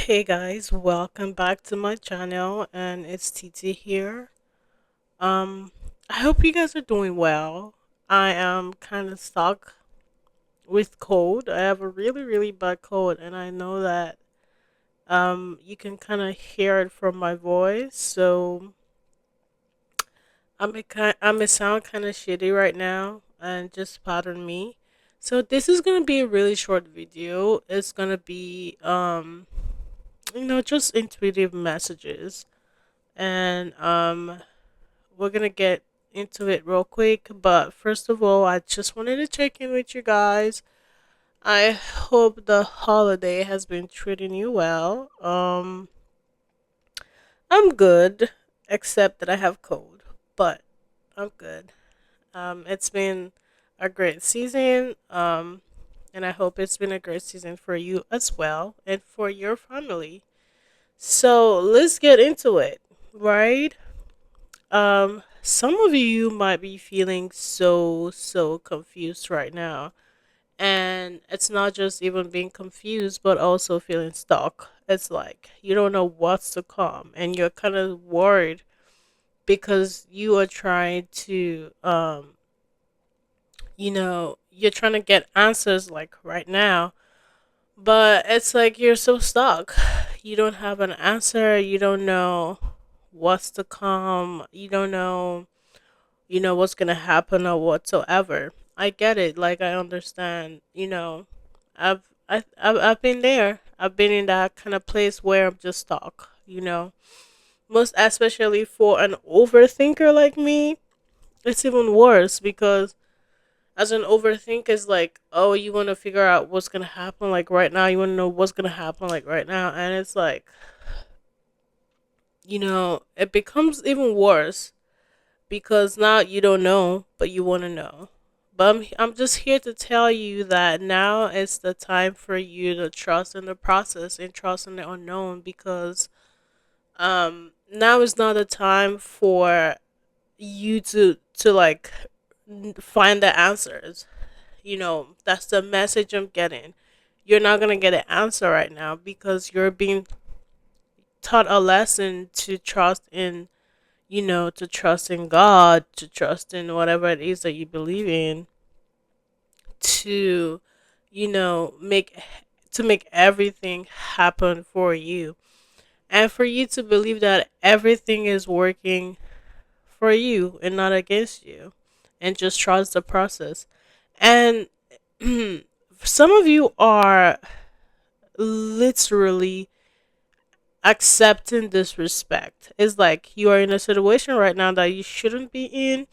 Hey guys, welcome back to my channel and it's TT here. Um I hope you guys are doing well. I am kind of stuck with cold. I have a really bad cold and I know that you can kind of hear it from my voice. So I may sound kind of shitty right now and just pardon me. So this is going to be a really short video. It's going to be just intuitive messages and we're gonna get into it real quick. But first of all, I just wanted to check in with you guys. I hope the holiday has been treating you well. I'm good, except that I have cold, but I'm good. It's been a great season. And I hope it's been a great season for you as well and for your family. So let's get into it, right? Some of you might be feeling so confused right now. And it's not just even being confused, but also feeling stuck. It's like you don't know what's to come and you're kind of worried because you are trying to you're trying to get answers like right now, but it's like you're so stuck. You don't have an answer, you don't know what's to come, you don't know what's gonna happen or whatsoever. I get it. Like I understand. I've I've been there. I've been in that kind of place where I'm just stuck. Most especially for an overthinker like me, it's even worse because as an overthinker is like, oh, you want to figure out what's gonna happen like right now. You want to know what's gonna happen like right now, and it's like, it becomes even worse because now you don't know, but you want to know. But I'm just here to tell you that now is the time for you to trust in the process and trust in the unknown because now is not the time for you to like find the answers. That's the message I'm getting. You're not going to get an answer right now because you're being taught a lesson to trust in to trust in God, to trust in whatever it is that you believe in, to, make everything happen for you. And for you to believe that everything is working for you and not against you. And just trust the process. And some of you are literally accepting disrespect. It's like you are in a situation right now that you shouldn't be in,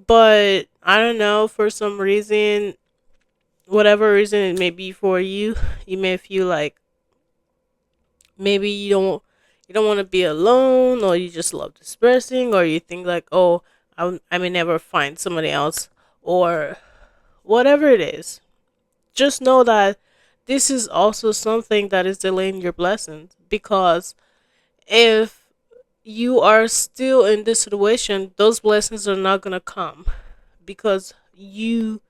but I don't know, for some reason, whatever reason it may be for you, you may feel like maybe you don't want to be alone, or you just love this person, or you think like, oh, I may never find somebody else, or whatever it is. Just know that this is also something that is delaying your blessings because if you are still in this situation, those blessings are not gonna come because you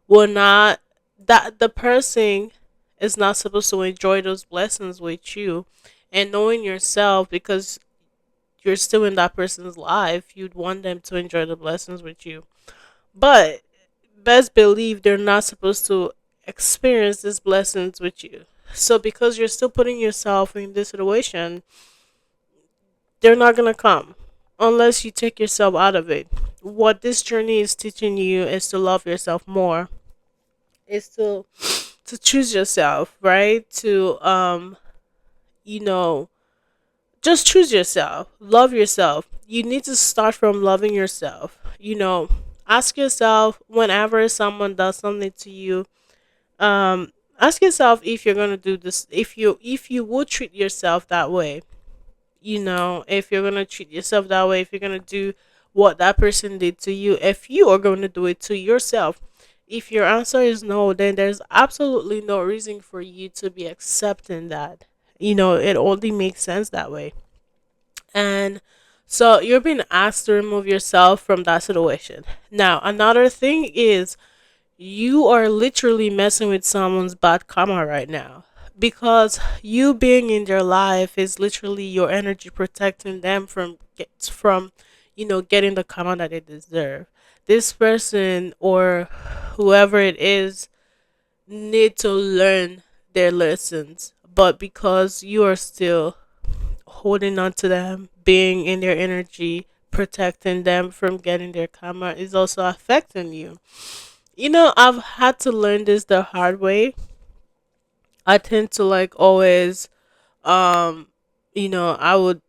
will not that the person is not supposed to enjoy those blessings with you. And knowing yourself, because you're still in that person's life, you'd want them to enjoy the blessings with you. But best believe they're not supposed to experience these blessings with you. So because you're still putting yourself in this situation, they're not gonna come unless you take yourself out of it. What this journey is teaching you is to love yourself more, is to choose yourself, right? To you know, just choose yourself. Love yourself. You need to start from loving yourself. Ask yourself whenever someone does something to you, ask yourself if you're gonna do this, if you would treat yourself that way. If you're gonna treat yourself that way, if you're gonna do what that person did to you, if you are going to do it to yourself. If your answer is no, then there's absolutely no reason for you to be accepting that. It only makes sense that way. And so you're being asked to remove yourself from that situation. Now, another thing is you are literally messing with someone's bad karma right now because you being in their life is literally your energy protecting them from getting the karma that they deserve. This person or whoever it is need to learn their lessons, but because you are still holding on to them, being in their energy, protecting them from getting their karma is also affecting you. I've had to learn this the hard way. I tend to like always, um, I would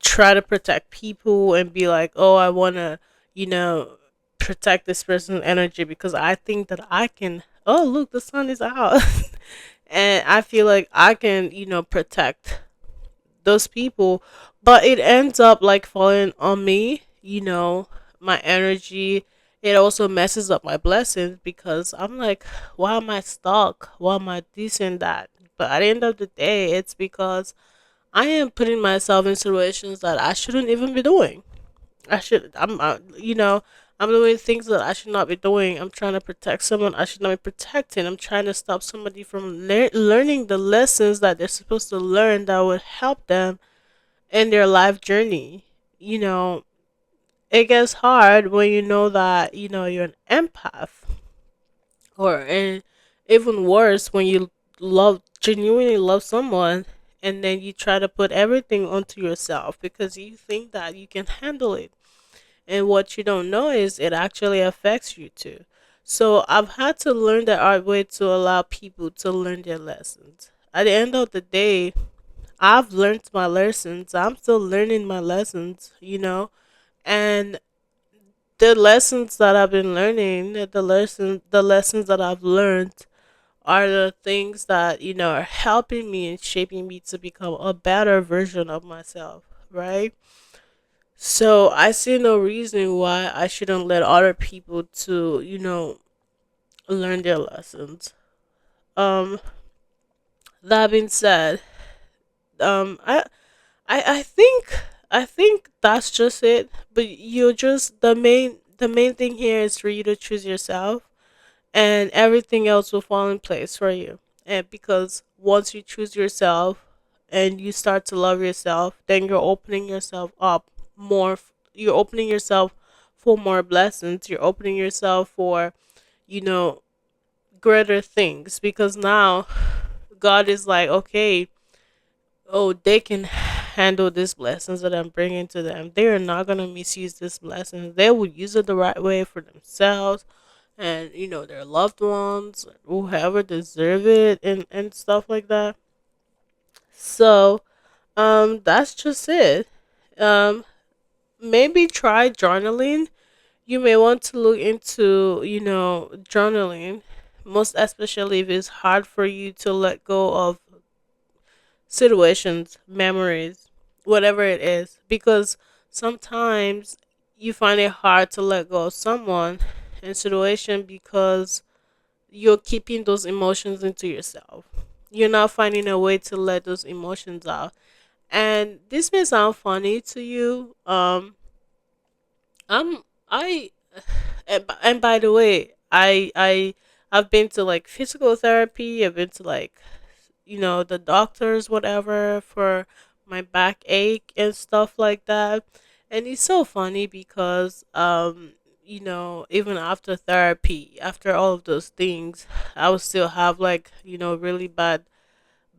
try to protect people and be like, oh, I want to, you know, protect this person's energy because I think that I can. Oh, look, the sun is out. And I feel like I can, protect those people, but it ends up like falling on me, my energy. It also messes up my blessings because I'm like, why am I stuck? Why am I this and that? But at the end of the day, it's because I am putting myself in situations that I shouldn't even be doing. I'm doing things that I should not be doing. I'm trying to protect someone I should not be protecting. I'm trying to stop somebody from learning the lessons that they're supposed to learn that would help them in their life journey. You know, it gets hard when you know that, you're an empath, or and even worse when you genuinely love someone and then you try to put everything onto yourself because you think that you can handle it. And what you don't know is it actually affects you too. So I've had to learn the hard way to allow people to learn their lessons. At the end of the day, I've learned my lessons. I'm still learning my lessons. And the lessons that I've been learning, the lessons that I've learned are the things that, are helping me and shaping me to become a better version of myself, right? So I see no reason why I shouldn't let other people to, learn their lessons. Um, that being said, um, I, I think that's just it. But you just the main thing here is for you to choose yourself, and everything else will fall in place for you. And because once you choose yourself and you start to love yourself, then you're opening yourself up more. You're opening yourself for more blessings. You're opening yourself for, you know, greater things because now God is like, okay, oh, they can handle these blessings that I'm bringing to them. They are not going to misuse this blessing. They will use it the right way for themselves and their loved ones, whoever deserve it, and stuff like that. So that's just it. um Maybe try journaling. You may want to look into journaling, most especially if it's hard for you to let go of situations, memories, whatever it is, because sometimes you find it hard to let go of someone and situation because you're keeping those emotions into yourself. You're not finding a way to let those emotions out. And this may sound funny to you. I and by the way, I've been to like physical therapy. I've been to like the doctors whatever for my backache and stuff like that. And it's so funny because even after therapy, after all of those things, I would still have like really bad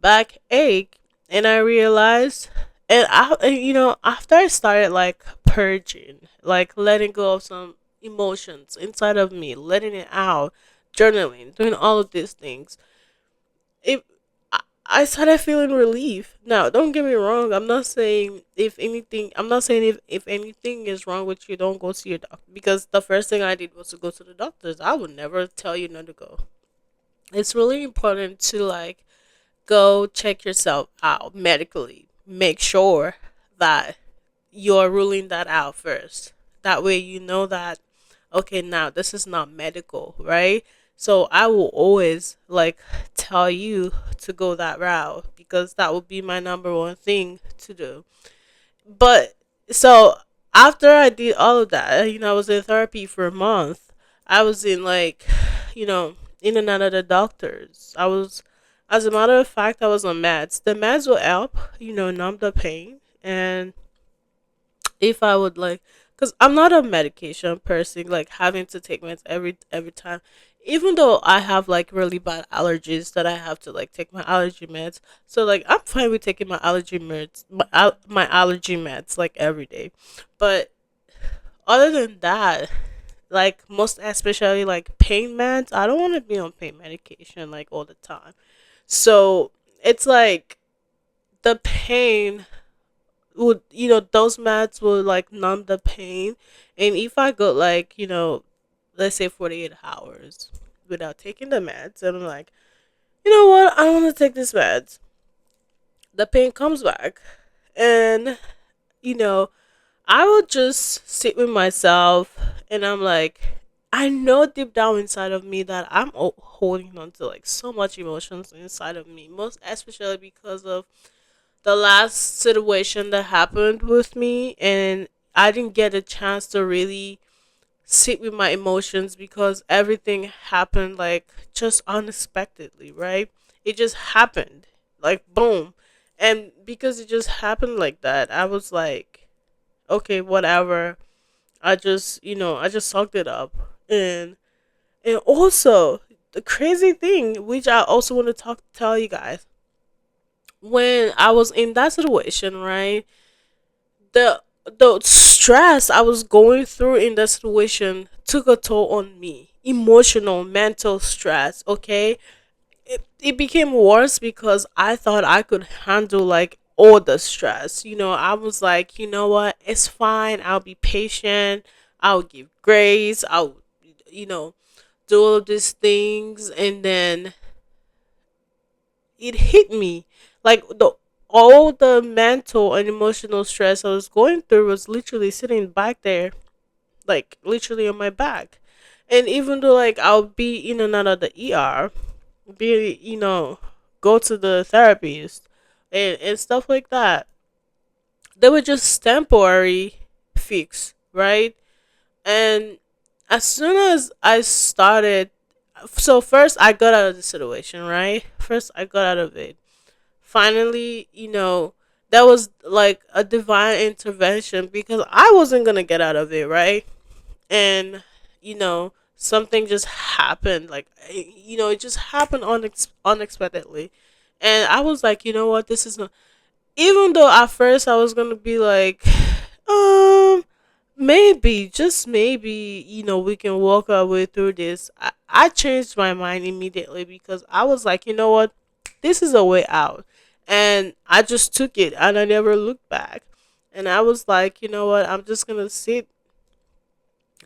backache. And I realized, after I started like purging, like letting go of some emotions inside of me, letting it out, journaling, doing all of these things, it I started feeling relief. Now, don't get me wrong. I'm not saying if anything is wrong with you, don't go see your doctor. Because the first thing I did was to go to the doctors. I would never tell you not to go. It's really important to like go check yourself out medically. Make sure that you're ruling that out first. That way you know that okay, now this is not medical, right? So I will always like tell you to go that route because that would be my number one thing to do. But so after I did all of that, I was in therapy for a month. I was in like, you know, in and out of the doctors. As a matter of fact, I was on meds. The meds will help, numb the pain. And if I would like, because I'm not a medication person, like having to take meds every time. Even though I have like really bad allergies that I have to like take my allergy meds, so like I'm fine with taking my allergy meds, my allergy meds like every day. But other than that, like most especially like pain meds, I don't want to be on pain medication like all the time. So it's like the pain would, those meds will like numb the pain. And if I go like, let's say 48 hours without taking the meds, and I'm like, you know what, I don't want to take this meds, the pain comes back. And, you know, I will just sit with myself, and I'm like, I know deep down inside of me that I'm holding on to like so much emotions inside of me, most especially because of the last situation that happened with me, and I didn't get a chance to really sit with my emotions because everything happened like just unexpectedly, right? It just happened like boom. And because it just happened like that, I was like, okay, whatever. I just sucked it up. And also the crazy thing, which I also want to tell you guys, when I was in that situation, right? The stress I was going through in that situation took a toll on me. Emotional, mental stress, okay? It became worse because I thought I could handle like all the stress. I was like, you know what? It's fine. I'll be patient. I'll give grace. I'll you know, do all of these things. And then it hit me like the all the mental and emotional stress I was going through was literally sitting back there, like literally on my back. And even though like I'll be in and out of the ER, be go to the therapist and stuff like that, they were just temporary fix, right? And as soon as I started, so first I got out of the situation, right? First I got out of it. Finally, that was like a divine intervention because I wasn't gonna get out of it, right? And something just happened, like it just happened unexpectedly. And I was like, you know what, this is not, even though at first I was gonna be like, um maybe, just maybe, we can walk our way through this. I changed my mind immediately because I was like, you know what, this is a way out. And I just took it and I never looked back. And I was like, you know what, I'm just gonna sit.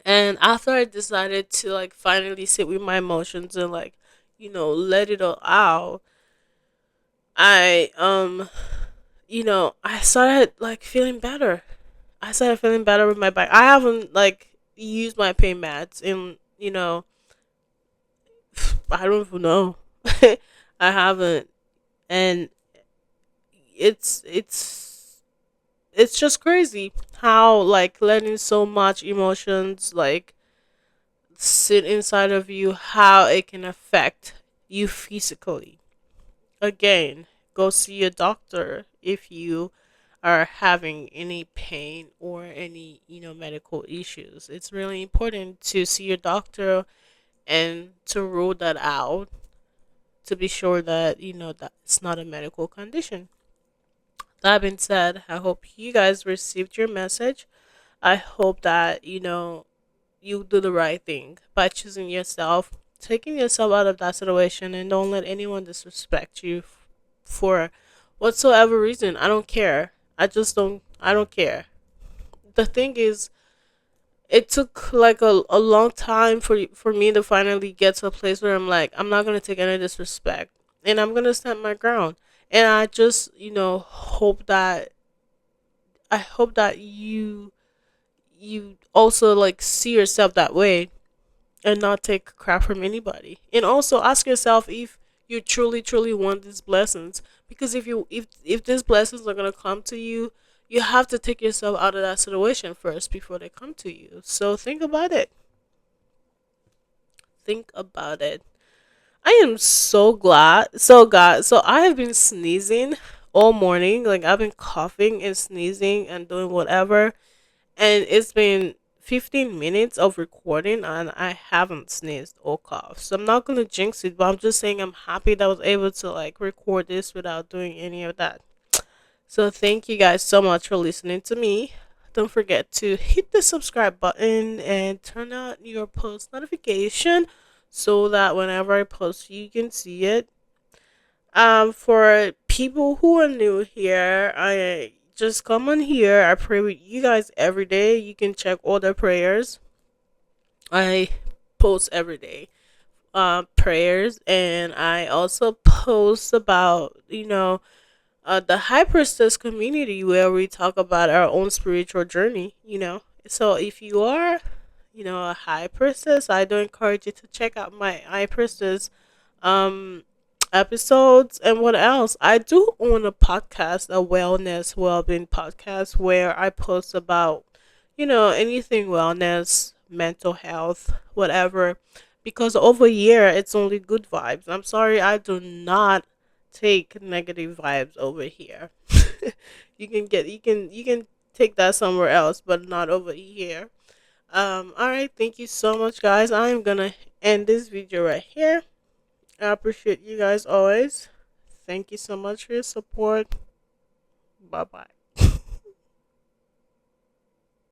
And after I decided to like finally sit with my emotions and like, let it all out, I started like feeling better. I started feeling better with my back. I haven't like used my pain mats in, I don't even know. I haven't. And it's just crazy how like letting so much emotions like sit inside of you, how it can affect you physically. Again, go see a doctor if you are having any pain or any, medical issues. It's really important to see your doctor and to rule that out, to be sure that, that it's not a medical condition. That being said, I hope you guys received your message. I hope that, you do the right thing by choosing yourself, taking yourself out of that situation, and don't let anyone disrespect you for whatsoever reason. I don't care. I don't care. The thing is, it took like a long time for me to finally get to a place where I'm like, I'm not gonna take any disrespect, and I'm gonna stand my ground. And I just, hope that you also like see yourself that way and not take crap from anybody. And also ask yourself if you truly want these blessings. Because if these blessings are gonna come to you, you have to take yourself out of that situation first before they come to you. So think about it. Think about it. I am so glad. So I have been sneezing all morning. Like I've been coughing and sneezing and doing whatever, and it's been 15 minutes of recording, and I haven't sneezed or coughed. So I'm not gonna jinx it, but I'm just saying I'm happy that I was able to like record this without doing any of that. So thank you guys so much for listening to me. Don't forget to hit the subscribe button and turn on your post notification so that whenever I post you can see it. For people who are new here, I just come on here. I pray with you guys every day. You can check all the prayers. I post every day. Prayers, and I also post about the High Priestess community where we talk about our own spiritual journey. So if you are a High Priestess, I do encourage you to check out my High Priestess um episodes. And what else, I do own a podcast, a wellness well-being podcast, where I post about anything wellness, mental health, whatever, because over here it's only good vibes. I'm sorry, I do not take negative vibes over here. You can take that somewhere else, but not over here. All right, thank you so much, guys. I'm gonna end this video right here. I appreciate you guys always. Thank you so much for your support. Bye bye.